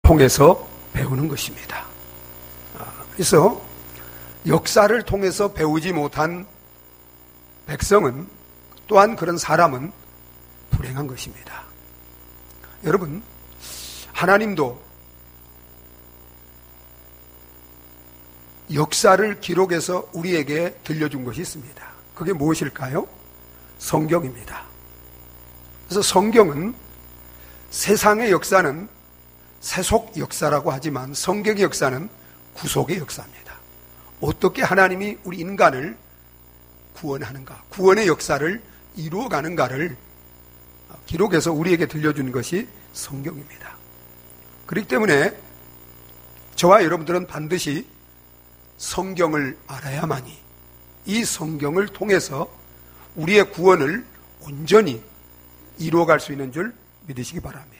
통해서 배우는 것입니다. 그래서 역사를 통해서 배우지 못한 백성은, 또한 그런 사람은 불행한 것입니다. 여러분, 하나님도 역사를 기록해서 우리에게 들려준 것이 있습니다. 그게 무엇일까요? 성경입니다. 그래서 성경은, 세상의 역사는 세속 역사라고 하지만 성경의 역사는 구속의 역사입니다. 어떻게 하나님이 우리 인간을 구원하는가, 구원의 역사를 이루어가는가를 기록해서 우리에게 들려준 것이 성경입니다. 그렇기 때문에 저와 여러분들은 반드시 성경을 알아야만이 이 성경을 통해서 우리의 구원을 온전히 이루어갈 수 있는 줄 믿으시기 바랍니다.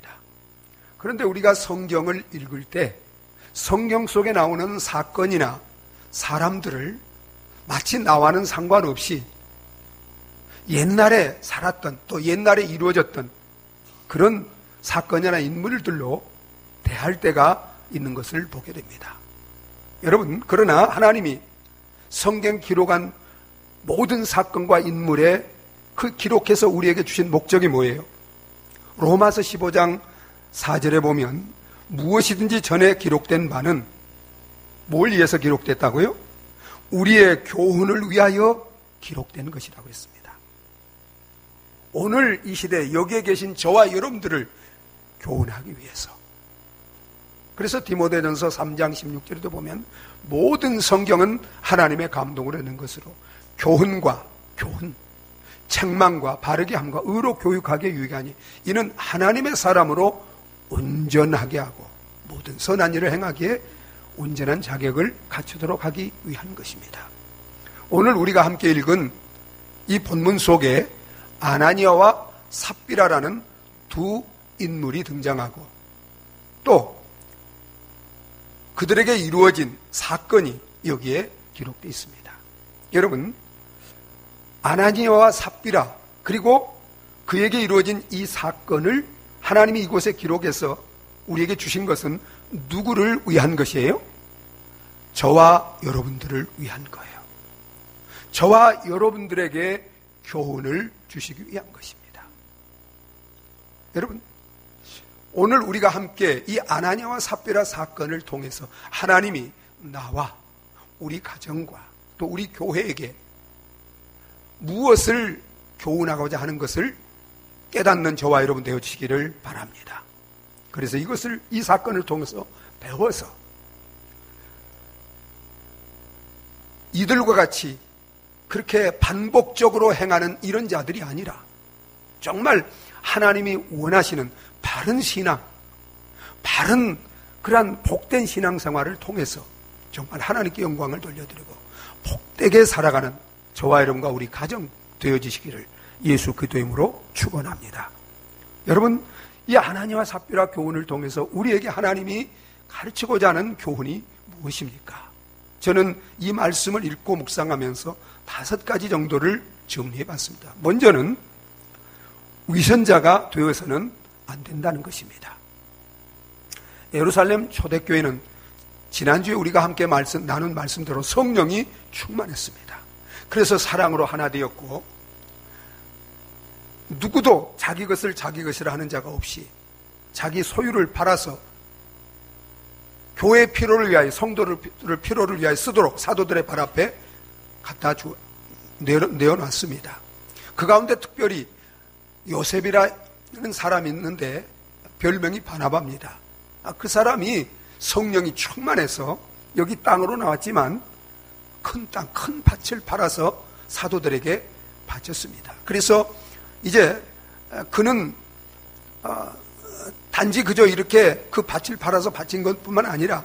그런데 우리가 성경을 읽을 때 성경 속에 나오는 사건이나 사람들을 마치 나와는 상관없이 옛날에 살았던, 또 옛날에 이루어졌던 그런 사건이나 인물들로 대할 때가 있는 것을 보게 됩니다. 여러분, 그러나 하나님이 성경 기록한 모든 사건과 인물에 그 기록해서 우리에게 주신 목적이 뭐예요? 로마서 15장 4절에 보면 무엇이든지 전에 기록된 바는 뭘 위해서 기록됐다고요? 우리의 교훈을 위하여 기록된 것이라고 했습니다. 오늘 이 시대 여기에 계신 저와 여러분들을 교훈하기 위해서. 그래서 디모데전서 3장 16절에도 보면 모든 성경은 하나님의 감동으로 있는 것으로 교훈, 책망과 바르게 함과 의로 교육하게 유익하니 이는 하나님의 사람으로 온전하게 하고 모든 선한 일을 행하기에 온전한 자격을 갖추도록 하기 위한 것입니다. 오늘 우리가 함께 읽은 이 본문 속에 아나니아와 삽비라라는 두 인물이 등장하고 또 그들에게 이루어진 사건이 여기에 기록되어 있습니다. 여러분, 아나니아와 삽비라 그리고 그에게 이루어진 이 사건을 하나님이 이곳에 기록해서 우리에게 주신 것은 누구를 위한 것이에요? 저와 여러분들을 위한 거예요. 저와 여러분들에게 교훈을 주시기 위한 것입니다. 여러분, 오늘 우리가 함께 이 아나니아와 삽비라 사건을 통해서 하나님이 나와 우리 가정과 또 우리 교회에게 무엇을 교훈하고자 하는 것을 깨닫는 저와 여러분 되어주시기를 바랍니다. 그래서 이것을, 이 사건을 통해서 배워서 이들과 같이 그렇게 반복적으로 행하는 이런 자들이 아니라 정말 하나님이 원하시는 바른 신앙, 바른 그러한 복된 신앙생활을 통해서 정말 하나님께 영광을 돌려드리고 복되게 살아가는 저와 여러분과 우리 가정 되어지시기를 예수 그리스도의 이름으로 축원합니다. 여러분, 이 아나니아와 삽비라 교훈을 통해서 우리에게 하나님이 가르치고자 하는 교훈이 무엇입니까? 저는 이 말씀을 읽고 묵상하면서 5가지 정도를 정리해 봤습니다. 먼저는 위선자가 되어서는 안 된다는 것입니다. 예루살렘 초대교회는 지난주에 우리가 함께 나눈 말씀대로 성령이 충만했습니다. 그래서 사랑으로 하나 되었고 누구도 자기 것을 자기 것이라 하는 자가 없이 자기 소유를 팔아서 교회의 필요를 위하여, 성도들의 필요를 위하여 쓰도록 사도들의 발 앞에 갖다 내어놨습니다. 그 가운데 특별히 요셉이라는 사람이 있는데 별명이 바나바입니다. 그 사람이 성령이 충만해서 여기 땅으로 나왔지만 큰 땅, 큰 밭을 팔아서 사도들에게 바쳤습니다. 그래서 이제 그는 단지 그저 이렇게 그 밭을 팔아서 바친 것뿐만 아니라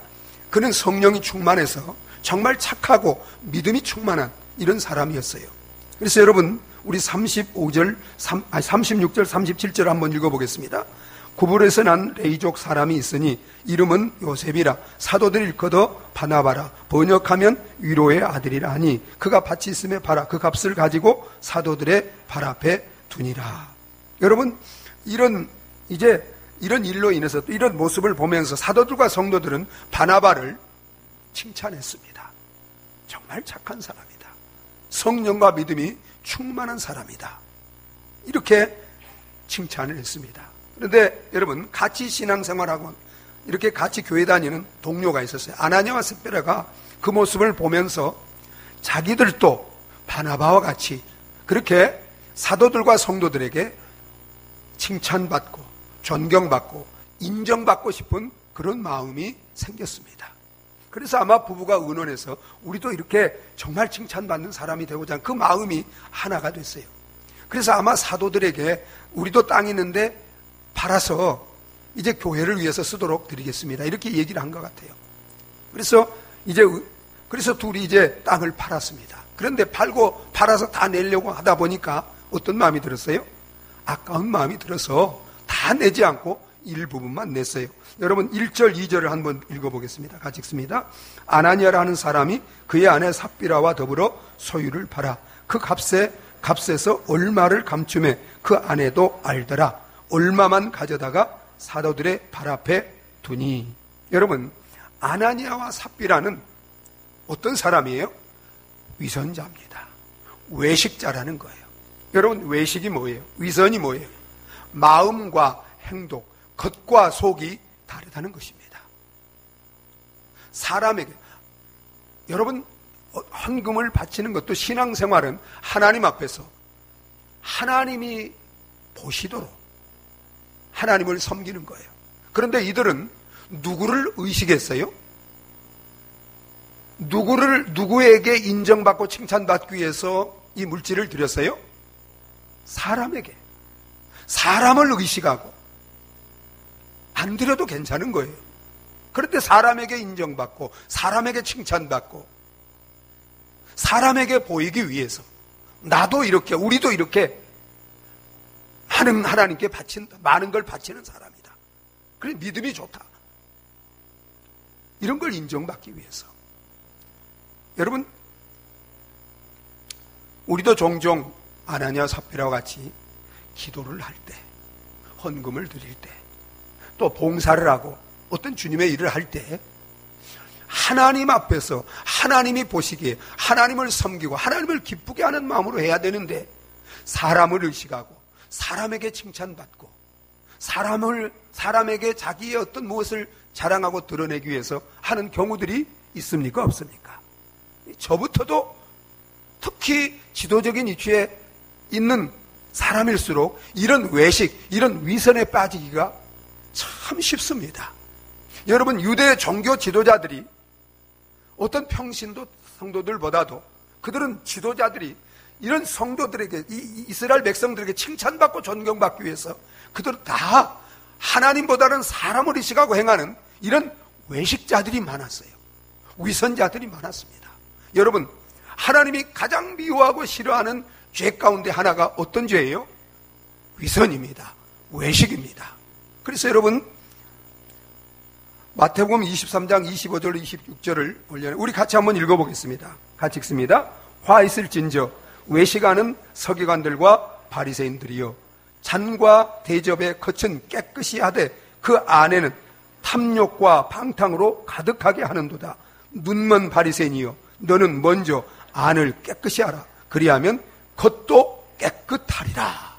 그는 성령이 충만해서 정말 착하고 믿음이 충만한 이런 사람이었어요. 그래서 여러분, 우리 36절, 37절 한번 읽어보겠습니다. 구불에서 난 레이족 사람이 있으니 이름은 요셉이라 사도들 일컬어 바나바라 번역하면 위로의 아들이라 하니 그가 밭이 있음에 팔아 그 값을 가지고 사도들의 발 앞에 두니라. 여러분, 이런 이제 이런 일로 인해서 또 이런 모습을 보면서 사도들과 성도들은 바나바를 칭찬했습니다. 정말 착한 사람이다. 성령과 믿음이 충만한 사람이다. 이렇게 칭찬을 했습니다. 그런데 여러분, 같이 신앙생활하고 이렇게 같이 교회 다니는 동료가 있었어요. 아나니아와 삽비라가 그 모습을 보면서 자기들도 바나바와 같이 그렇게 사도들과 성도들에게 칭찬받고 존경받고 인정받고 싶은 그런 마음이 생겼습니다. 그래서 아마 부부가 의논해서 우리도 이렇게 정말 칭찬받는 사람이 되고자 하는 그 마음이 하나가 됐어요. 그래서 아마 사도들에게 우리도 땅 있는데 팔아서 이제 교회를 위해서 쓰도록 드리겠습니다. 이렇게 얘기를 한 것 같아요. 그래서 둘이 이제 땅을 팔았습니다. 그런데 팔아서 다 내려고 하다 보니까 어떤 마음이 들었어요? 아까운 마음이 들어서 다 내지 않고 일부분만 냈어요. 여러분 1절 2절을 한번 읽어보겠습니다. 같이 읽습니다. 아나니아라는 사람이 그의 아내 삽비라와 더불어 소유를 팔아 그 값에서 얼마를 감춤해 그 아내도 알더라. 얼마만 가져다가 사도들의 발 앞에 두니. 여러분, 아나니아와 삽비라는 어떤 사람이에요? 위선자입니다. 외식자라는 거예요. 여러분, 외식이 뭐예요? 위선이 뭐예요? 마음과 행동, 겉과 속이 다르다는 것입니다. 사람에게, 여러분, 헌금을 바치는 것도 신앙생활은 하나님 앞에서 하나님이 보시도록 하나님을 섬기는 거예요. 그런데 이들은 누구를 의식했어요? 누구에게 인정받고 칭찬받기 위해서 이 물질을 드렸어요? 사람에게. 사람을 의식하고 안 드려도 괜찮은 거예요. 그런데 사람에게 인정받고 사람에게 칭찬받고 사람에게 보이기 위해서 나도 이렇게 우리도 이렇게 하나님께 바친다. 많은 걸 바치는 사람이다. 그래 믿음이 좋다. 이런 걸 인정받기 위해서. 여러분, 우리도 종종 아나니아 삽비라와 같이 기도를 할 때, 헌금을 드릴 때, 또 봉사를 하고 어떤 주님의 일을 할 때 하나님 앞에서 하나님이 보시기에 하나님을 섬기고 하나님을 기쁘게 하는 마음으로 해야 되는데 사람을 의식하고 사람에게 칭찬받고 사람에게 자기의 어떤 무엇을 자랑하고 드러내기 위해서 하는 경우들이 있습니까? 없습니까? 저부터도 특히 지도적인 위치에 있는 사람일수록 이런 외식, 이런 위선에 빠지기가 참 쉽습니다. 여러분, 유대 종교 지도자들이 어떤 평신도 성도들보다도 그들은 지도자들이 이런 성도들에게, 이스라엘 백성들에게 칭찬받고 존경받기 위해서 그들은 다 하나님보다는 사람을 의식하고 행하는 이런 외식자들이 많았어요. 위선자들이 많았습니다. 여러분, 하나님이 가장 미워하고 싫어하는 죄 가운데 하나가 어떤 죄예요? 위선입니다. 외식입니다. 그래서 여러분, 마태복음 23장 25절 26절을 올려요. 우리 같이 한번 읽어보겠습니다. 같이 읽습니다. 화 있을진저 외식하는 서기관들과 바리새인들이여 잔과 대접에 겉은 깨끗이 하되 그 안에는 탐욕과 방탕으로 가득하게 하는도다. 눈먼 바리새인이여 너는 먼저 안을 깨끗이 하라. 그리하면 겉도 깨끗하리라.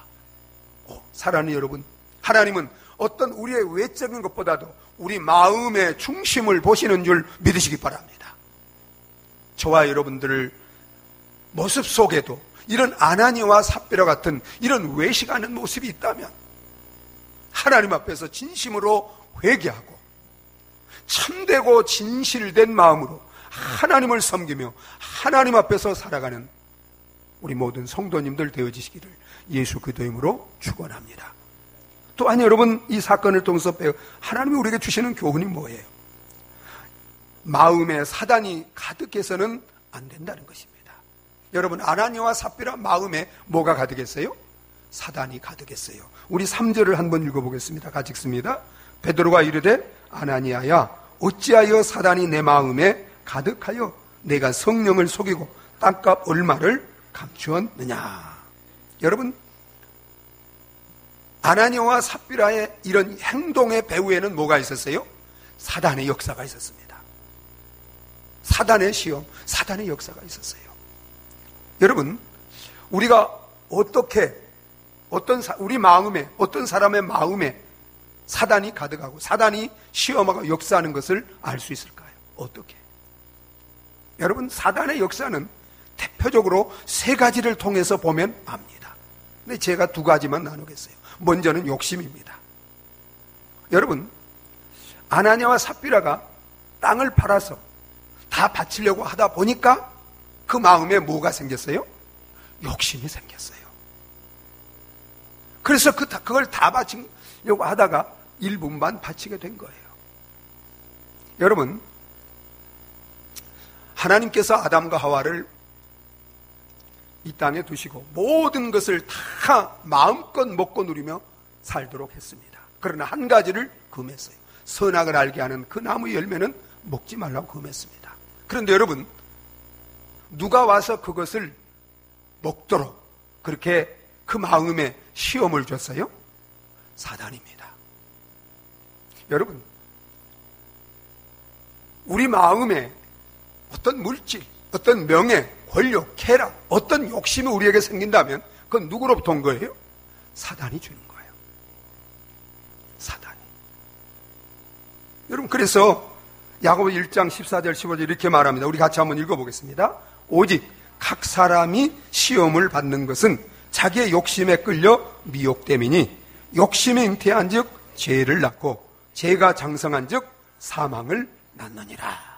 사랑하는 여러분, 하나님은 어떤 우리의 외적인 것보다도 우리 마음의 중심을 보시는 줄 믿으시기 바랍니다. 저와 여러분들 모습 속에도 이런 아나니아와 삽비라 같은 이런 외식하는 모습이 있다면 하나님 앞에서 진심으로 회개하고 참되고 진실된 마음으로 하나님을 섬기며 하나님 앞에서 살아가는 우리 모든 성도님들 되어지시기를 예수 그리스도의 이름으로 축원합니다. 또한 여러분, 이 사건을 통해서 하나님이 우리에게 주시는 교훈이 뭐예요? 마음에 사단이 가득해서는 안 된다는 것입니다. 여러분, 아나니아와 삽비라 마음에 뭐가 가득했어요? 사단이 가득했어요. 우리 3절을 한번 읽어보겠습니다. 같이 읽습니다. 베드로가 이르되 아나니아야 어찌하여 사단이 내 마음에 가득하여 내가 성령을 속이고 땅값 얼마를 감추었느냐. 여러분, 아나니아와 삽비라의 이런 행동의 배후에는 뭐가 있었어요? 사단의 역사가 있었습니다. 사단의 시험, 사단의 역사가 있었어요. 여러분, 우리가 어떻게 우리 마음에, 어떤 사람의 마음에 사단이 가득하고 사단이 시험하고 역사하는 것을 알 수 있을까요? 어떻게? 여러분, 사단의 역사는 대표적으로 세 가지를 통해서 보면 압니다. 근데 제가 두 가지만 나누겠어요. 먼저는 욕심입니다. 여러분, 아나니아와 삽비라가 땅을 팔아서 다 바치려고 하다 보니까 그 마음에 뭐가 생겼어요? 욕심이 생겼어요. 그래서 그걸 다 바치려고 하다가 일부만 바치게 된 거예요. 여러분, 하나님께서 아담과 하와를 이 땅에 두시고 모든 것을 다 마음껏 먹고 누리며 살도록 했습니다. 그러나 한 가지를 금했어요. 선악을 알게 하는 그 나무 열매는 먹지 말라고 금했습니다. 그런데 여러분, 누가 와서 그것을 먹도록 그렇게 그 마음에 시험을 줬어요? 사단입니다. 여러분, 우리 마음에 어떤 물질, 어떤 명예, 권력, 쾌락, 어떤 욕심이 우리에게 생긴다면 그건 누구로부터 온 거예요? 사단이 주는 거예요. 사단이. 여러분, 그래서 야고보 1장 14절 15절 이렇게 말합니다. 우리 같이 한번 읽어보겠습니다. 오직 각 사람이 시험을 받는 것은 자기의 욕심에 끌려 미혹됨이니 욕심이 잉태한 즉 죄를 낳고 죄가 장성한 즉 사망을 낳느니라.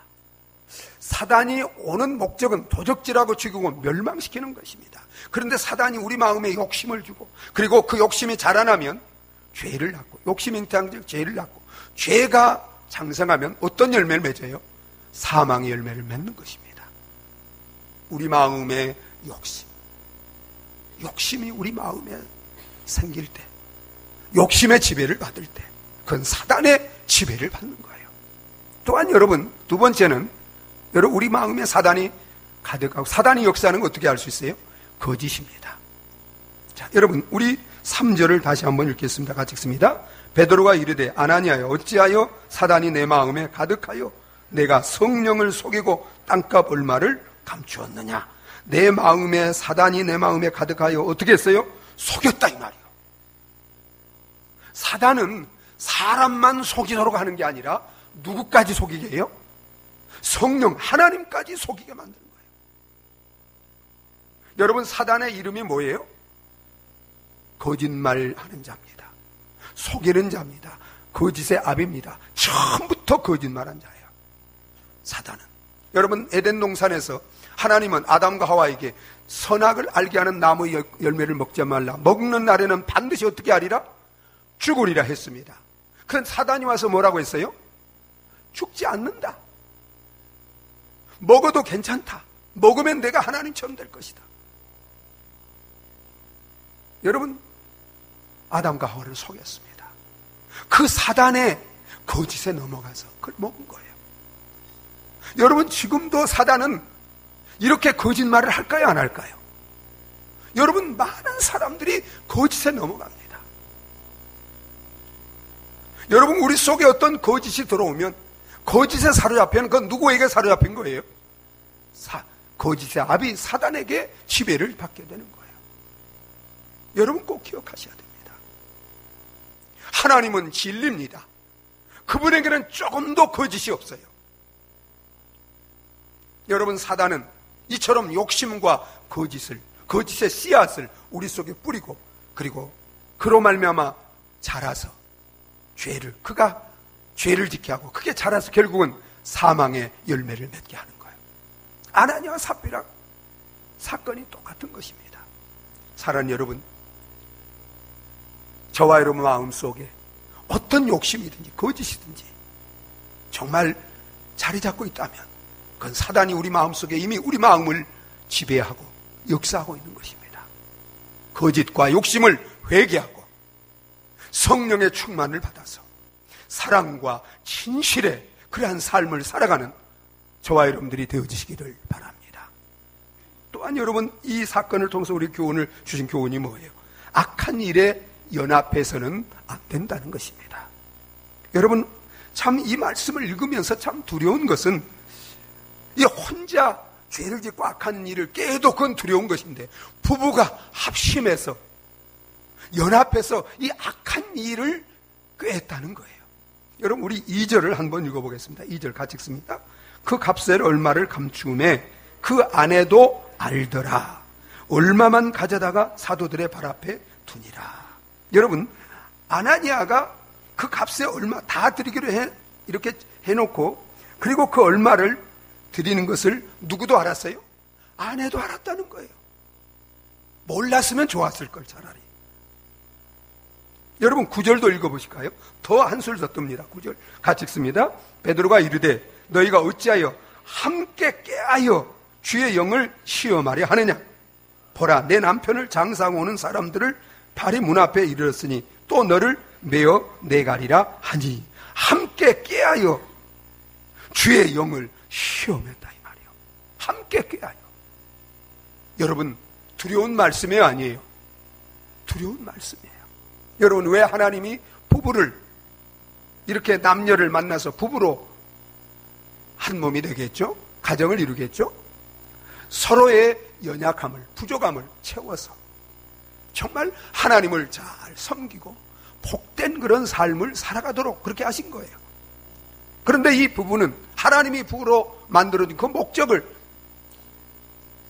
사단이 오는 목적은 도적질하고 죽이고 멸망시키는 것입니다. 그런데 사단이 우리 마음에 욕심을 주고 그리고 그 욕심이 자라나면 죄를 낳고 욕심이 잉태한 즉 죄를 낳고 죄가 장성하면 어떤 열매를 맺어요? 사망의 열매를 맺는 것입니다. 우리 마음의 욕심이 우리 마음에 생길 때, 욕심의 지배를 받을 때 그건 사단의 지배를 받는 거예요. 또한 여러분, 두 번째는 여러분, 우리 마음에 사단이 가득하고 사단이 역사하는 거 어떻게 알 수 있어요? 거짓입니다. 자, 여러분, 우리 3절을 다시 한번 읽겠습니다. 같이 읽습니다. 베드로가 이르되 아나니아여 어찌하여 사단이 내 마음에 가득하여 내가 성령을 속이고 땅값 얼마를 감추었느냐. 내 마음에 사단이 내 마음에 가득하여 어떻게 했어요? 속였다 이 말이에요. 사단은 사람만 속이도록 하는 게 아니라 누구까지 속이게 해요? 성령 하나님까지 속이게 만드는 거예요. 여러분, 사단의 이름이 뭐예요? 거짓말하는 자입니다. 속이는 자입니다. 거짓의 압입니다. 처음부터 거짓말한 자예요, 사단은. 여러분, 에덴 동산에서 하나님은 아담과 하와에게 선악을 알게 하는 나무 열매를 먹지 말라, 먹는 날에는 반드시 어떻게 하리라? 죽으리라 했습니다. 그런데 사단이 와서 뭐라고 했어요? 죽지 않는다. 먹어도 괜찮다. 먹으면 내가 하나님처럼 될 것이다. 여러분, 아담과 하와를 속였습니다. 그 사단의 거짓에 넘어가서 그걸 먹은 거예요. 여러분, 지금도 사단은 이렇게 거짓말을 할까요, 안 할까요? 여러분, 많은 사람들이 거짓에 넘어갑니다. 여러분, 우리 속에 어떤 거짓이 들어오면 거짓에 사로잡히면 그건 누구에게 사로잡힌 거예요? 거짓의 압이 사단에게 지배를 받게 되는 거예요. 여러분, 꼭 기억하셔야 됩니다. 하나님은 진리입니다. 그분에게는 조금도 거짓이 없어요. 여러분, 사단은 이처럼 욕심과 거짓의 씨앗을 우리 속에 뿌리고 그리고 그로 말미암아 자라서 그가 죄를 짓게 하고 그게 자라서 결국은 사망의 열매를 맺게 하는 거예요. 아나니아와 삽비라 사건이 똑같은 것입니다. 사랑하는 여러분, 저와 여러분 마음속에 어떤 욕심이든지 거짓이든지 정말 자리 잡고 있다면 그건 사단이 우리 마음속에 이미 우리 마음을 지배하고 역사하고 있는 것입니다. 거짓과 욕심을 회개하고 성령의 충만을 받아서 사랑과 진실의 그러한 삶을 살아가는 저와 여러분들이 되어지시기를 바랍니다. 또한 여러분, 이 사건을 통해서 우리 교훈을 주신 교훈이 뭐예요? 악한 일에 연합해서는 안 된다는 것입니다. 여러분, 참 이 말씀을 읽으면서 참 두려운 것은 이 혼자 죄를 짓고 악한 일을 깨도 그건 두려운 것인데 부부가 합심해서 연합해서 이 악한 일을 꾀했다는 거예요. 여러분, 우리 2절을 한번 읽어보겠습니다. 2절 같이 읽습니다. 그 값을 얼마를 감추음에 그 아내도 알더라. 얼마만 가져다가 사도들의 발 앞에 두니라. 여러분, 아나니아가 그 값에 얼마 다 드리기로 이렇게 해놓고 그리고 그 얼마를 드리는 것을 누구도 알았어요? 아내도 알았다는 거예요. 몰랐으면 좋았을 걸 차라리. 여러분 9절도 읽어보실까요? 더 한술 더 뜹니다. 9절 같이 읽습니다. 베드로가 이르되 너희가 어찌하여 함께 깨하여 주의 영을 시험하려 하느냐. 보라, 내 남편을 장사하고 오는 사람들을 발이 문 앞에 이르렀으니 또 너를 메어 내가리라 하니. 함께 깨하여 주의 영을 시험했다 이 말이에요. 함께 깨하여. 여러분, 두려운 말씀이에요, 아니에요? 두려운 말씀이에요. 여러분, 왜 하나님이 부부를 이렇게 남녀를 만나서 부부로 한 몸이 되겠죠? 가정을 이루겠죠? 서로의 연약함을, 부족함을 채워서 정말 하나님을 잘 섬기고 복된 그런 삶을 살아가도록 그렇게 하신 거예요. 그런데 이 부부는 하나님이 부부로 만들어준 그 목적을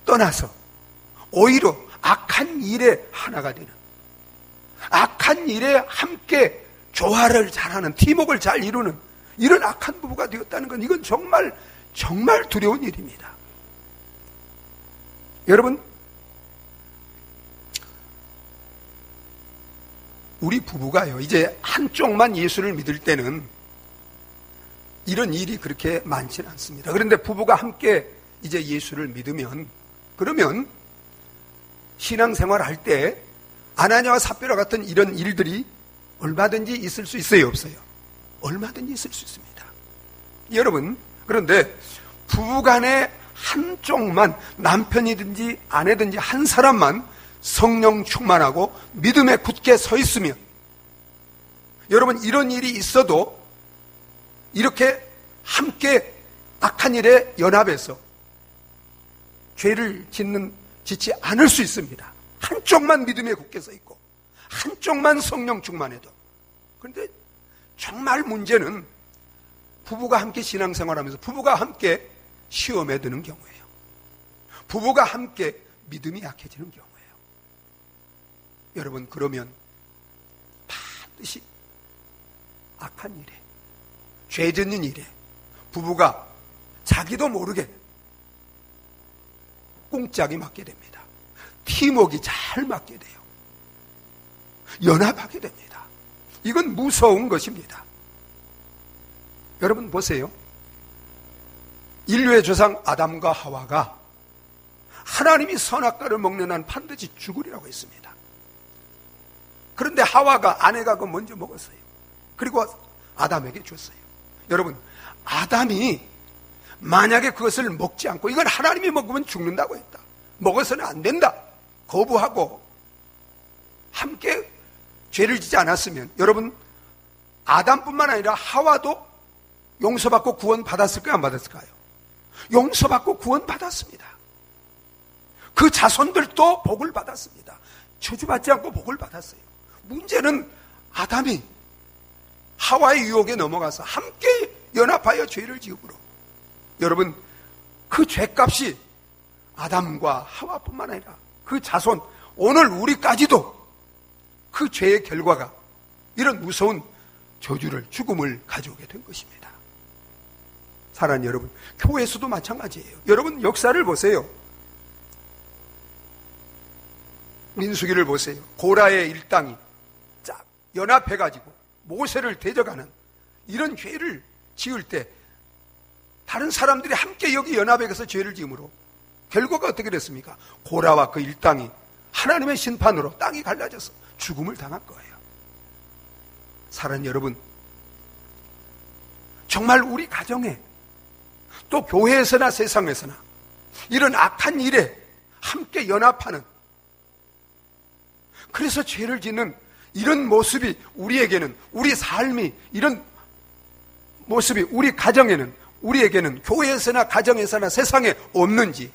떠나서 오히려 악한 일에 하나가 되는, 악한 일에 함께 조화를 잘하는, 팀워크를 잘 이루는 이런 악한 부부가 되었다는 건 이건 정말 두려운 일입니다. 여러분, 우리 부부가요, 이제 한쪽만 예수를 믿을 때는 이런 일이 그렇게 많지는 않습니다. 그런데 부부가 함께 이제 예수를 믿으면, 그러면 신앙생활 할 때 아나니아와 삽비라 같은 이런 일들이 얼마든지 있을 수 있어요, 없어요? 얼마든지 있을 수 있습니다. 여러분, 그런데 부부간에 한쪽만, 남편이든지 아내든지 한 사람만 성령 충만하고 믿음에 굳게 서 있으면, 여러분, 이런 일이 있어도 이렇게 함께 악한 일에 연합해서 죄를 짓지 않을 수 있습니다. 한쪽만 믿음에 굳게 서 있고 한쪽만 성령 충만해도. 그런데 정말 문제는 부부가 함께 신앙생활하면서 부부가 함께 시험에 드는 경우예요. 부부가 함께 믿음이 약해지는 경우예요. 여러분, 그러면 반드시 악한 일에, 죄 짓는 일에 부부가 자기도 모르게 꽁짝이 맞게 됩니다. 팀워크가 잘 맞게 돼요. 연합하게 됩니다. 이건 무서운 것입니다. 여러분 보세요. 인류의 조상 아담과 하와가 하나님이 선악과를 먹는 한 반드시 죽으리라고 했습니다. 그런데 하와가, 아내가 그 먼저 먹었어요. 그리고 아담에게 줬어요. 여러분, 아담이 만약에 그것을 먹지 않고 이건 하나님이 먹으면 죽는다고 했다, 먹어서는 안 된다, 거부하고 함께 죄를 짓지 않았으면 여러분, 아담뿐만 아니라 하와도 용서받고 구원받았을까요, 안 받았을까요? 용서받고 구원받았습니다. 그 자손들도 복을 받았습니다. 저주받지 않고 복을 받았어요. 문제는 아담이 하와의 유혹에 넘어가서 함께 연합하여 죄를 지음으로, 여러분, 그 죄값이 아담과 하와뿐만 아니라 그 자손, 오늘 우리까지도 그 죄의 결과가 이런 무서운 저주를, 죽음을 가져오게 된 것입니다. 사랑하는 여러분, 교회에서도 마찬가지예요. 여러분, 역사를 보세요. 민수기를 보세요. 고라의 일당이 쫙 연합해가지고 모세를 대적하는 이런 죄를 지을 때 다른 사람들이 함께 여기 연합해서 죄를 지음으로 결과가 어떻게 됐습니까? 고라와 그 일당이 하나님의 심판으로 땅이 갈라져서 죽음을 당한 거예요. 사랑하는 여러분, 정말 우리 가정에 또 교회에서나 세상에서나 이런 악한 일에 함께 연합하는, 그래서 죄를 짓는 이런 모습이 우리에게는, 우리 삶이 이런 모습이 우리 가정에는, 우리에게는 교회에서나 가정에서나 세상에 없는지,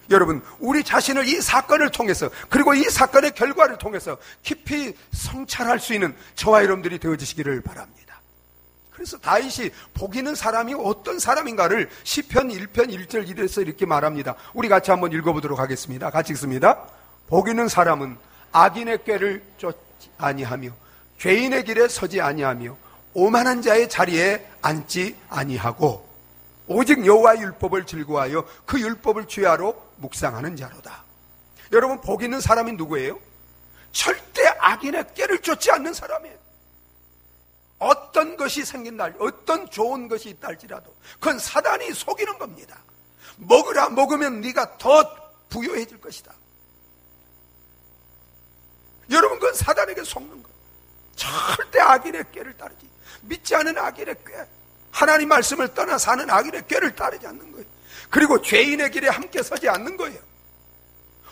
여러분, 우리 자신을 이 사건을 통해서, 그리고 이 사건의 결과를 통해서 깊이 성찰할 수 있는 저와 여러분들이 되어주시기를 바랍니다. 그래서 다윗이 복 있는 사람이 어떤 사람인가를 시편 1편 1절 1에서 이렇게 말합니다. 우리 같이 한번 읽어보도록 하겠습니다. 같이 읽습니다. 복 있는 사람은 악인의 꾀를 쫓지 아니하며 죄인의 길에 서지 아니하며 오만한 자의 자리에 앉지 아니하고 오직 여호와의 율법을 즐거워하여 그 율법을 주야로 묵상하는 자로다. 여러분, 복 있는 사람이 누구예요? 절대 악인의 꾀를 쫓지 않는 사람이에요. 어떤 것이 생긴다, 어떤 좋은 것이 있다 할지라도 그건 사단이 속이는 겁니다. 먹으라, 먹으면 네가 더 부유해질 것이다. 여러분, 그건 사단에게 속는 거예요. 절대 악인의 꾀를 따르지, 믿지 않은 악인의 꾀, 하나님 말씀을 떠나 사는 악인의 꾀를 따르지 않는 거예요. 그리고 죄인의 길에 함께 서지 않는 거예요.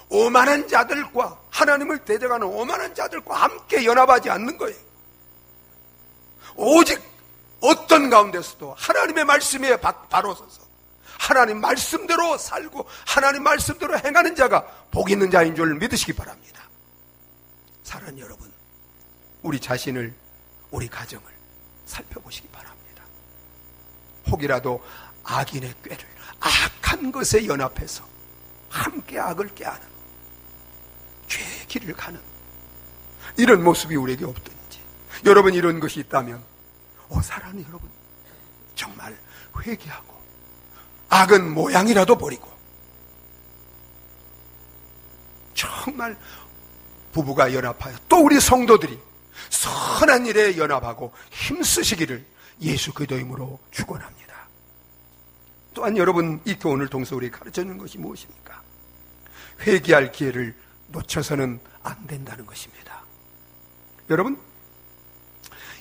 오만한 자들과, 하나님을 대적하는 오만한 자들과 함께 연합하지 않는 거예요. 오직 어떤 가운데서도 하나님의 말씀에 바로 서서 하나님 말씀대로 살고 하나님 말씀대로 행하는 자가 복 있는 자인 줄 믿으시기 바랍니다. 사랑하는 여러분, 우리 자신을, 우리 가정을 살펴보시기 바랍니다. 혹이라도 악인의 꾀를, 악한 것에 연합해서 함께 악을 꾀하는, 죄의 길을 가는 이런 모습이 우리에게 없든지, 여러분 이런 것이 있다면 사랑하는 여러분, 정말 회개하고 악은 모양이라도 버리고 정말 부부가 연합하여, 또 우리 성도들이 선한 일에 연합하고 힘쓰시기를 예수 그리스도의 이름으로 축원합니다. 또한 여러분, 이 교훈을 통해서 우리에게 가르쳐주는 것이 무엇입니까? 회개할 기회를 놓쳐서는 안 된다는 것입니다. 여러분,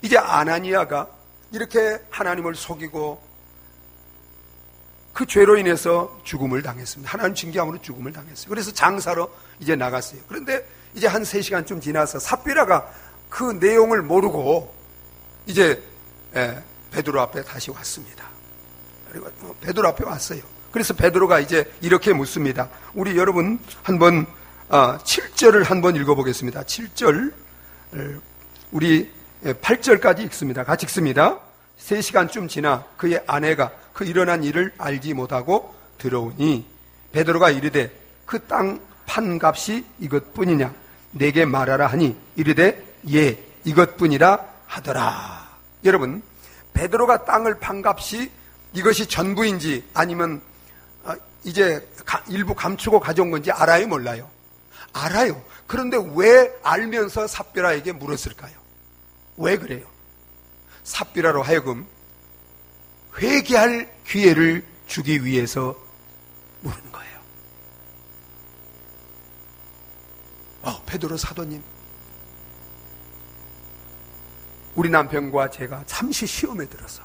이제 아나니아가 이렇게 하나님을 속이고 그 죄로 인해서 죽음을 당했습니다. 하나님 징계함으로 죽음을 당했어요. 그래서 장사로 이제 나갔어요. 그런데 이제 한 3시간쯤 지나서 삽비라가 그 내용을 모르고 이제 베드로 앞에 다시 왔습니다. 그리고 베드로 앞에 왔어요. 그래서 베드로가 이제 이렇게 묻습니다. 우리 여러분 한번 7절을 한번 읽어보겠습니다. 7절, 우리 8절까지 읽습니다. 같이 읽습니다. 3시간쯤 지나 그의 아내가 그 일어난 일을 알지 못하고 들어오니 베드로가 이르되 그 땅 판값이 이것뿐이냐 내게 말하라 하니 이르되 예 이것뿐이라 하더라. 여러분, 베드로가 땅을 판값이 이것이 전부인지 아니면 이제 일부 감추고 가져온 건지 알아요, 몰라요? 알아요. 그런데 왜 알면서 삽비라에게 물었을까요? 왜 그래요? 삽비라로 하여금 회개할 기회를 주기 위해서 물은 거예요. 베드로 사도님, 우리 남편과 제가 잠시 시험에 들어서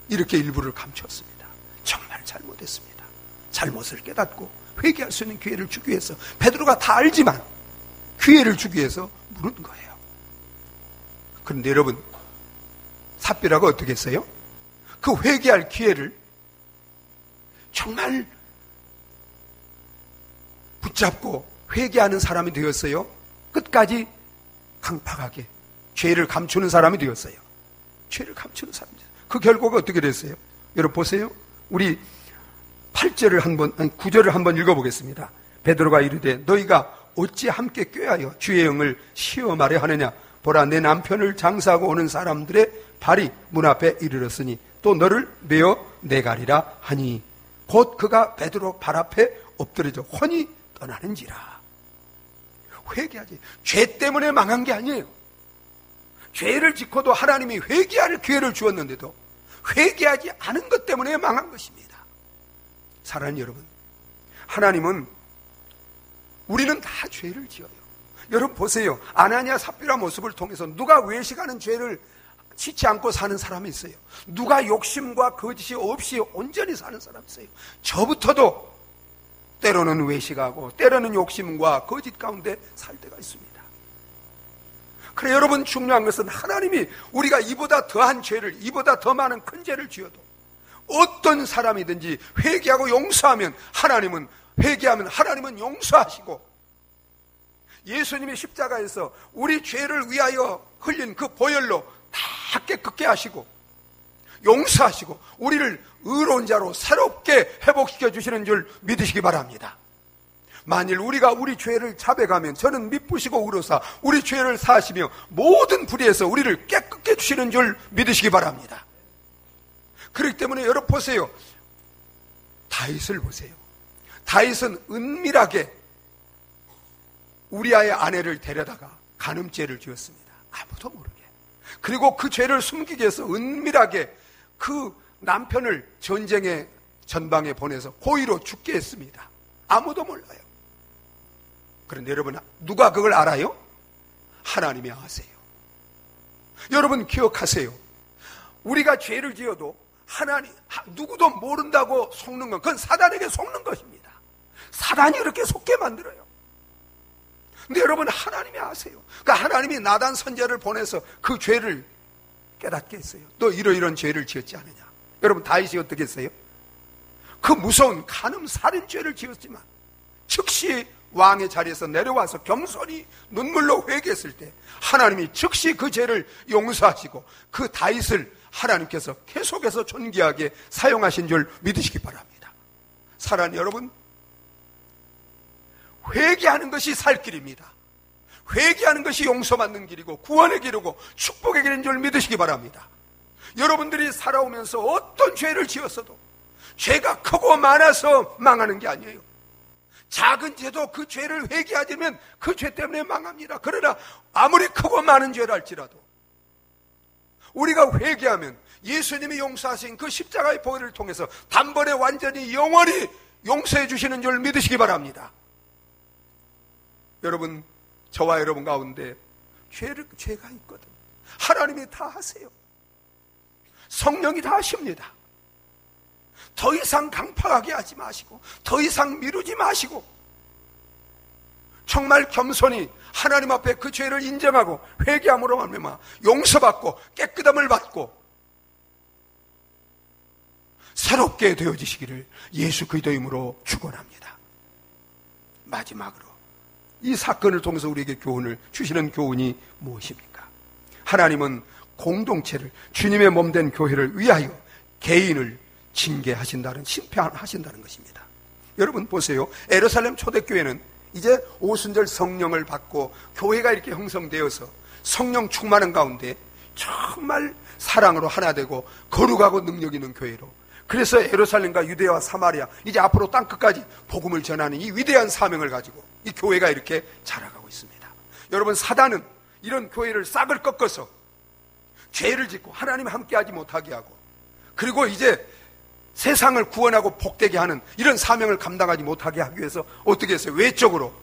이렇게 일부를 감췄습니다. 정말 잘못했습니다. 잘못을 깨닫고 회개할 수 있는 기회를 주기 위해서, 베드로가 다 알지만 기회를 주기 위해서 물은 거예요. 그런데 여러분, 삽비라가 어떻게 했어요? 그 회개할 기회를 정말 붙잡고 회개하는 사람이 되었어요. 끝까지 강팍하게 죄를 감추는 사람이 되었어요. 죄를 감추는 사람이 되었어요. 그 결과가 어떻게 됐어요? 여러분 보세요. 우리 8절을 한번, 9절을 한번 읽어보겠습니다. 베드로가 이르되 너희가 어찌 함께 꾀하여 주의 영을 시험하려 하느냐? 보라, 내 남편을 장사하고 오는 사람들의 발이 문 앞에 이르렀으니 또 너를 메어 내가리라 하니 곧 그가 베드로 발 앞에 엎드려져 혼이 떠나는지라. 회개하지. 죄 때문에 망한 게 아니에요. 죄를 짓고도 하나님이 회개할 기회를 주었는데도 회개하지 않은 것 때문에 망한 것입니다. 사랑하는 여러분, 하나님은, 우리는 다 죄를 지어요. 여러분 보세요. 아나니아 삽비라 모습을 통해서 누가 외식하는 죄를 짓지 않고 사는 사람이 있어요? 누가 욕심과 거짓이 없이 온전히 사는 사람이 있어요? 저부터도 때로는 외식하고 때로는 욕심과 거짓 가운데 살 때가 있습니다. 그래, 여러분, 중요한 것은 하나님이 우리가 이보다 더한 죄를, 이보다 더 많은 큰 죄를 지어도 어떤 사람이든지 회개하고 용서하면 하나님은 용서하시고, 예수님이 십자가에서 우리 죄를 위하여 흘린 그 보혈로 다 깨끗게 하시고 용서하시고 우리를 의로운 자로 새롭게 회복시켜 주시는 줄 믿으시기 바랍니다. 만일 우리가 우리 죄를 자백하면 저는 미쁘시고 의로사 우리 죄를 사하시며 모든 불의에서 우리를 깨끗게 주시는 줄 믿으시기 바랍니다. 그렇기 때문에 여러분 보세요. 다윗을 보세요. 다윗은 은밀하게 우리아의 아내를 데려다가 간음죄를 지었습니다. 아무도 모르게. 그리고 그 죄를 숨기기 위해서 은밀하게 그 남편을 전쟁의 전방에 보내서 고의로 죽게 했습니다. 아무도 몰라요. 그런데 여러분, 누가 그걸 알아요? 하나님이 아세요. 여러분 기억하세요. 우리가 죄를 지어도 누구도 모른다고 속는 건 그건 사단에게 속는 것입니다. 사단이 그렇게 속게 만들어요. 근데 여러분, 하나님이 아세요. 그러니까 하나님이 나단 선지자를 보내서 그 죄를 깨닫게 했어요. 너 이러이러한 죄를 지었지 않느냐. 여러분, 다윗이 어떻게 했어요? 그 무서운 간음 살인죄를 지었지만 즉시 왕의 자리에서 내려와서 겸손히 눈물로 회개했을 때 하나님이 즉시 그 죄를 용서하시고 그 다윗을 하나님께서 계속해서 존귀하게 사용하신 줄 믿으시기 바랍니다. 사랑하는 여러분, 회개하는 것이 살 길입니다. 회개하는 것이 용서받는 길이고 구원의 길이고 축복의 길인 줄 믿으시기 바랍니다. 여러분들이 살아오면서 어떤 죄를 지었어도 죄가 크고 많아서 망하는 게 아니에요. 작은 죄도 그 죄를 회개하지 않으면 그 죄 때문에 망합니다. 그러나 아무리 크고 많은 죄를 할지라도 우리가 회개하면 예수님이 용서하신 그 십자가의 보혈을 통해서 단번에 완전히 영원히 용서해 주시는 줄 믿으시기 바랍니다. 여러분, 저와 여러분 가운데 죄가 있거든. 하나님이 다 하세요. 성령이 다 하십니다. 더 이상 강팍하게 하지 마시고 더 이상 미루지 마시고 정말 겸손히 하나님 앞에 그 죄를 인정하고 회개함으로 말미암아 용서받고 깨끗함을 받고 새롭게 되어지시기를 예수 그리스도의 이름으로 축원합니다. 마지막으로 이 사건을 통해서 우리에게 교훈을 주시는 교훈이 무엇입니까? 하나님은 공동체를, 주님의 몸된 교회를 위하여 개인을 징계하신다는, 심판하신다는 것입니다. 여러분 보세요. 예루살렘 초대교회는 이제 오순절 성령을 받고 교회가 이렇게 형성되어서 성령 충만한 가운데 정말 사랑으로 하나 되고 거룩하고 능력 있는 교회로, 그래서 예루살렘과 유대와 사마리아, 이제 앞으로 땅끝까지 복음을 전하는 이 위대한 사명을 가지고 이 교회가 이렇게 자라가고 있습니다. 여러분, 사단은 이런 교회를 싹을 꺾어서 죄를 짓고 하나님 함께하지 못하게 하고, 그리고 이제 세상을 구원하고 복되게 하는 이런 사명을 감당하지 못하게 하기 위해서 어떻게 했어요? 외적으로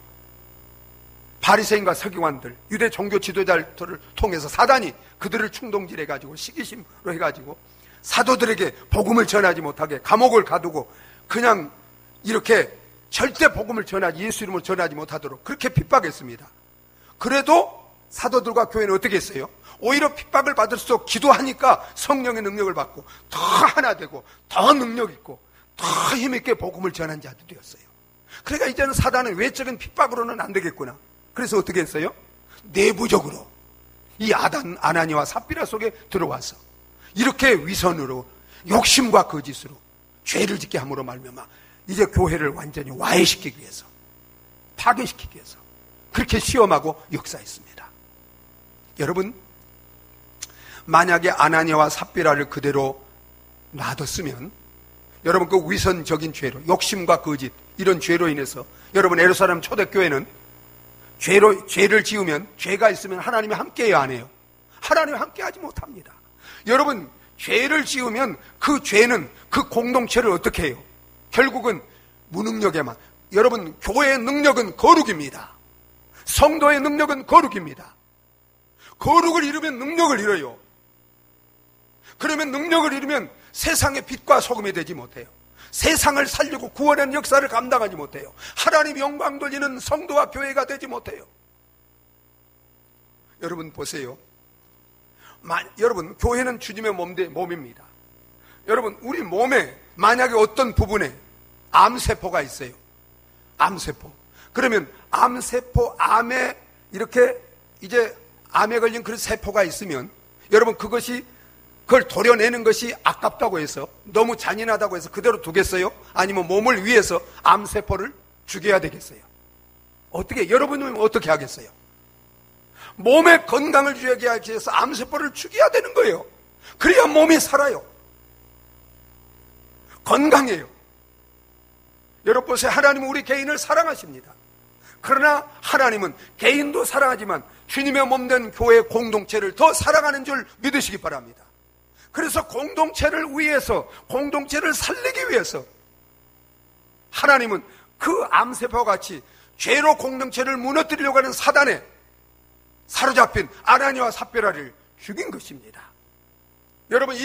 바리새인과 서기관들, 유대 종교 지도자들을 통해서 사단이 그들을 충동질해가지고 시기심으로 해가지고 사도들에게 복음을 전하지 못하게 감옥을 가두고 그냥 이렇게 절대 복음을 전하지, 예수 이름을 전하지 못하도록 그렇게 핍박했습니다. 그래도 사도들과 교회는 어떻게 했어요? 오히려 핍박을 받을수록 기도하니까 성령의 능력을 받고 더 하나 되고 더 능력 있고 더 힘있게 복음을 전한 자도 되었어요. 그러니까 이제는 사단은 외적인 핍박으로는 안 되겠구나. 그래서 어떻게 했어요? 내부적으로 이 아나니와 삽비라 속에 들어와서 이렇게 위선으로 욕심과 거짓으로 죄를 짓게 함으로 말미암아 이제 교회를 완전히 와해시키기 위해서, 파괴시키기 위해서 그렇게 시험하고 역사했습니다. 여러분, 만약에 아나니아와 삽비라를 그대로 놔뒀으면 여러분 그 위선적인 죄로, 욕심과 거짓, 이런 죄로 인해서 여러분 예루살렘 초대교회는 죄를 지으면, 죄가 있으면 하나님이 함께해야 안 해요. 하나님이 함께하지 못합니다. 여러분, 죄를 지으면 그 죄는 그 공동체를 어떻게 해요? 결국은 무능력에만. 여러분, 교회의 능력은 거룩입니다. 성도의 능력은 거룩입니다. 거룩을 이루면 능력을 이뤄요. 그러면 능력을 이루면 세상의 빛과 소금이 되지 못해요. 세상을 살리고 구원하는 역사를 감당하지 못해요. 하나님 영광 돌리는 성도와 교회가 되지 못해요. 여러분 보세요. 여러분, 교회는 주님의 몸입니다. 여러분, 우리 몸에 만약에 어떤 부분에 암세포가 있어요. 암세포. 그러면 암세포, 암에 이렇게 이제 암에 걸린 그런 세포가 있으면 여러분, 그걸 도려내는 것이 아깝다고 해서, 너무 잔인하다고 해서 그대로 두겠어요? 아니면 몸을 위해서 암세포를 죽여야 되겠어요? 여러분은 어떻게 하겠어요? 몸에 건강을 주기 위해서 암세포를 죽여야 되는 거예요. 그래야 몸이 살아요. 건강해요. 여러분 보세요. 하나님은 우리 개인을 사랑하십니다. 그러나 하나님은 개인도 사랑하지만 주님의 몸된 교회 공동체를 더 사랑하는 줄 믿으시기 바랍니다. 그래서 공동체를 위해서, 공동체를 살리기 위해서 하나님은 그 암세포와 같이 죄로 공동체를 무너뜨리려고 하는 사단에 사로잡힌 아나니아와 삽비라를 죽인 것입니다. 여러분,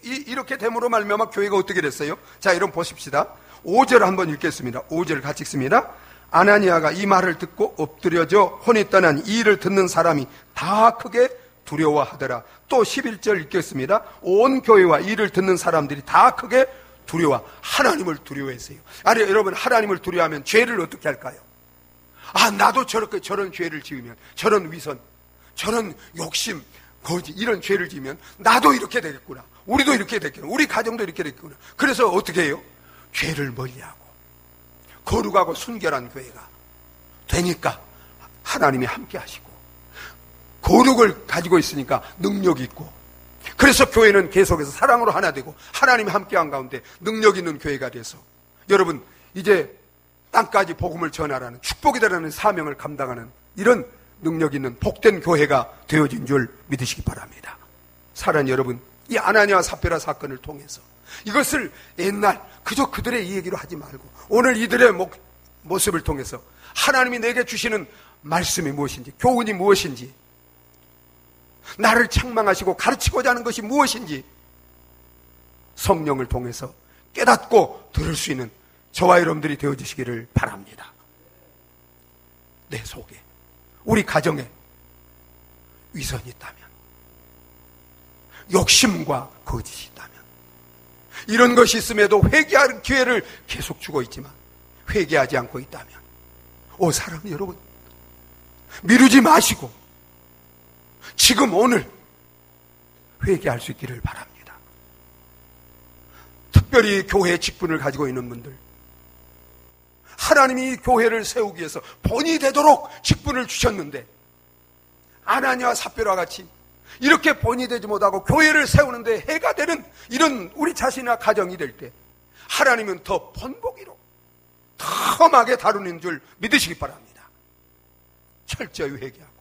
이렇게 됨으로 말미암아 교회가 어떻게 됐어요? 자, 여러분 보십시다. 5절 한번 읽겠습니다. 5절 같이 읽습니다. 아나니아가 이 말을 듣고 엎드려져 혼이 떠난 이 일을 듣는 사람이 다 크게 두려워하더라. 또 11절 읽겠습니다. 온 교회와 이를 듣는 사람들이 다 크게 하나님을 두려워했어요. 아니, 여러분, 하나님을 두려워하면 죄를 어떻게 할까요? 나도 저런 죄를 지으면, 저런 위선, 저런 욕심, 거짓, 이런 죄를 지으면 나도 이렇게 되겠구나. 우리도 이렇게 되겠구나. 우리 가정도 이렇게 되겠구나. 그래서 어떻게 해요? 죄를 멀리하고 거룩하고 순결한 교회가 되니까 하나님이 함께 하시고, 거룩을 가지고 있으니까 능력이 있고, 그래서 교회는 계속해서 사랑으로 하나 되고 하나님이 함께한 가운데 능력 있는 교회가 돼서 여러분, 이제 땅까지 복음을 전하라는, 축복이라는 사명을 감당하는 이런 능력 있는 복된 교회가 되어진 줄 믿으시기 바랍니다. 사랑하는 여러분, 이 아나니아와 삽비라 사건을 통해서 이것을 옛날 그저 그들의 얘기로 하지 말고 오늘 이들의 모습을 통해서 하나님이 내게 주시는 말씀이 무엇인지, 교훈이 무엇인지, 나를 책망하시고 가르치고자 하는 것이 무엇인지 성령을 통해서 깨닫고 들을 수 있는 저와 여러분들이 되어주시기를 바랍니다. 내 속에, 우리 가정에 위선이 있다면, 욕심과 거짓이 있다면, 이런 것이 있음에도 회개할 기회를 계속 주고 있지만 회개하지 않고 있다면, 사랑하는 여러분, 미루지 마시고 지금 오늘 회개할 수 있기를 바랍니다. 특별히 교회 직분을 가지고 있는 분들, 하나님이 교회를 세우기 위해서 본이 되도록 직분을 주셨는데 아나니아와 삽비라와 같이 이렇게 본이 되지 못하고 교회를 세우는데 해가 되는 이런 우리 자신이나 가정이 될 때 하나님은 더 번복이로 더 험하게 다루는 줄 믿으시기 바랍니다. 철저히 회개하고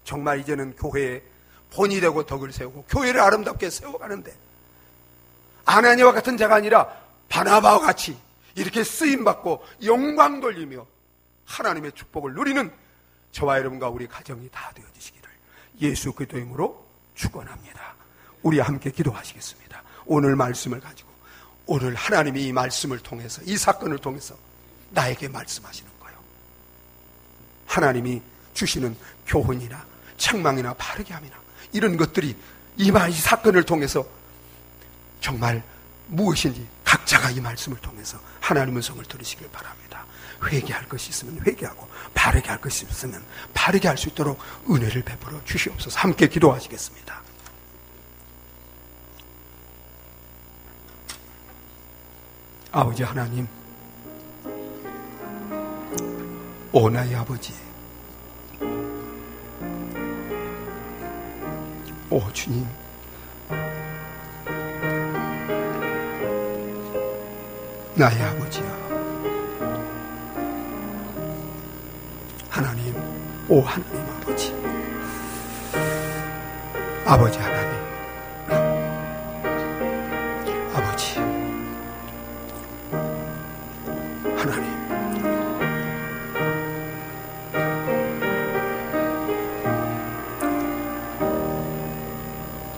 정말 이제는 교회에 본이 되고 덕을 세우고 교회를 아름답게 세워가는데 아나니아와 같은 자가 아니라 바나바와 같이 이렇게 쓰임받고 영광 돌리며 하나님의 축복을 누리는 저와 여러분과 우리 가정이 다 되어지시기를 예수 그리스도의 이름으로 축원합니다. 우리 함께 기도하시겠습니다. 오늘 말씀을 가지고 오늘 하나님이 이 말씀을 통해서, 이 사건을 통해서 나에게 말씀하시는 거예요. 하나님이 주시는 교훈이나 책망이나 바르게 함이나 이런 것들이 이 사건을 통해서 정말 무엇인지 각자가 이 말씀을 통해서 하나님의 성을 들으시길 바랍니다. 회개할 것이 있으면 회개하고 바르게 할 것이 있으면 바르게 할 수 있도록 은혜를 베풀어 주시옵소서. 함께 기도하시겠습니다. 아버지 하나님, 오 나의 아버지, 오 주님, 나의 아버지야, 하나님, 오 하나님 아버지, 아버지 하나님, 아버지 하나님,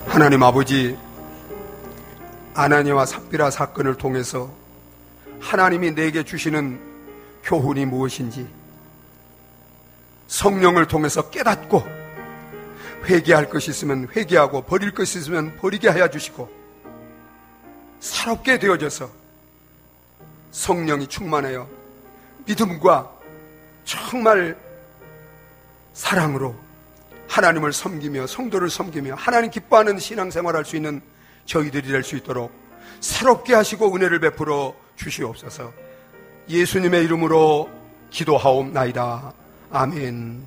하나님 아버지, 아나니아와 삽비라 사건을 통해서 하나님이 내게 주시는 교훈이 무엇인지 성령을 통해서 깨닫고 회개할 것이 있으면 회개하고 버릴 것이 있으면 버리게 하여 주시고 새롭게 되어져서 성령이 충만하여 믿음과 정말 사랑으로 하나님을 섬기며 성도를 섬기며 하나님 기뻐하는 신앙생활을 할 수 있는 저희들이 될 수 있도록 새롭게 하시고 은혜를 베풀어 주시옵소서. 예수님의 이름으로 기도하옵나이다. 아멘.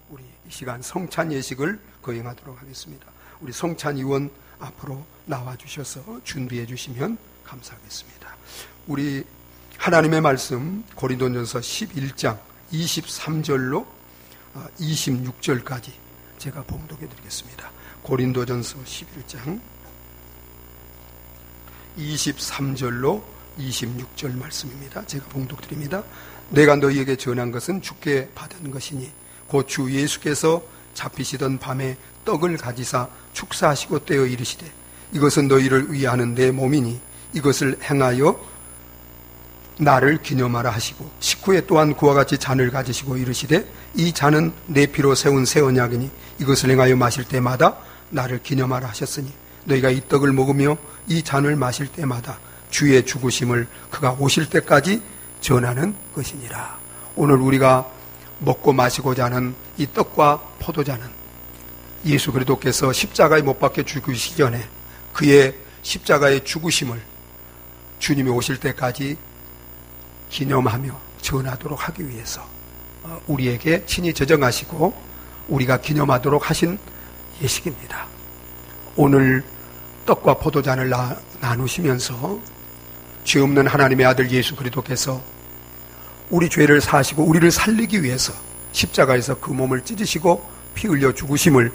우리 이 시간 성찬 예식을 거행하도록 하겠습니다. 우리 성찬 의원 앞으로 나와주셔서 준비해 주시면 감사하겠습니다. 우리 하나님의 말씀 고린도전서 11장 23절로 26절까지 제가 봉독해 드리겠습니다. 고린도전서 11장 23절로 26절 말씀입니다. 제가 봉독드립니다. 내가 너희에게 전한 것은 주께 받은 것이니 곧 주 예수께서 잡히시던 밤에 떡을 가지사 축사하시고 떼어 이르시되 이것은 너희를 위하는 내 몸이니 이것을 행하여 나를 기념하라 하시고 식후에 또한 그와 같이 잔을 가지시고 이르시되 이 잔은 내 피로 세운 새 언약이니 이것을 행하여 마실 때마다 나를 기념하라 하셨으니 너희가 이 떡을 먹으며 이 잔을 마실 때마다 주의 죽으심을 그가 오실 때까지 전하는 것이니라. 오늘 우리가 먹고 마시고자 하는 이 떡과 포도잔은 예수 그리스도께서 십자가에 못 박혀 죽으시기 전에 그의 십자가의 죽으심을 주님이 오실 때까지 기념하며 전하도록 하기 위해서 우리에게 친히 저정하시고 우리가 기념하도록 하신 예식입니다. 오늘 떡과 포도잔을 나누시면서 죄 없는 하나님의 아들 예수 그리스도께서 우리 죄를 사하시고 우리를 살리기 위해서 십자가에서 그 몸을 찢으시고 피 흘려 죽으심을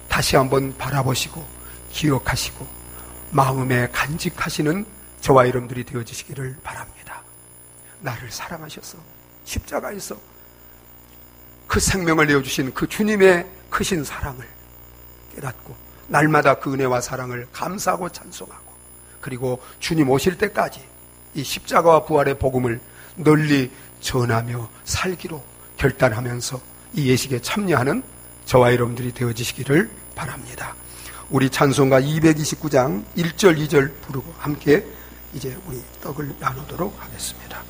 다시 한번 바라보시고 기억하시고 마음에 간직하시는 저와 여러분들이 되어지시기를 바랍니다. 나를 사랑하셔서 십자가에서 그 생명을 내어주신 그 주님의 크신 사랑을 깨닫고 날마다 그 은혜와 사랑을 감사하고 찬송하고 그리고 주님 오실 때까지 이 십자가와 부활의 복음을 널리 전하며 살기로 결단하면서 이 예식에 참여하는 저와 여러분들이 되어지시기를 바랍니다. 우리 찬송가 229장 1절 2절 부르고 함께 이제 우리 떡을 나누도록 하겠습니다.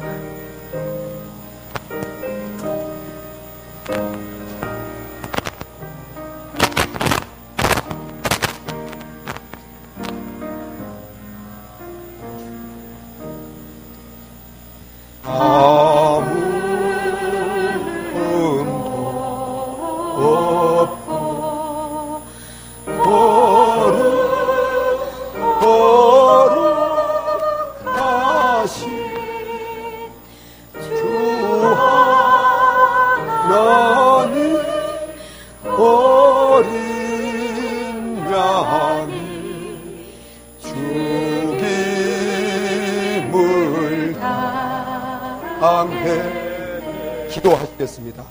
기도하시겠습니다.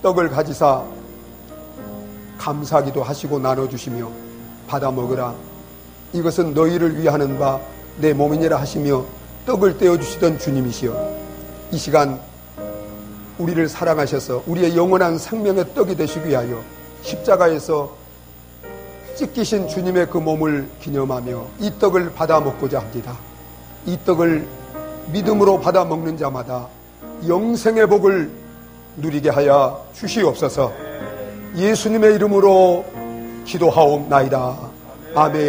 떡을 가지사 감사기도 하시고 나눠주시며 받아 먹으라. 이것은 너희를 위하는 바 내 몸이니라 하시며 떡을 떼어주시던 주님이시여 이 시간 우리를 사랑하셔서 우리의 영원한 생명의 떡이 되시기 위하여 십자가에서 찢기신 주님의 그 몸을 기념하며 이 떡을 받아 먹고자 합니다. 이 떡을 믿음으로 받아 먹는 자마다 영생의 복을 누리게 하여 주시옵소서. 예수님의 이름으로 기도하옵나이다. 아멘.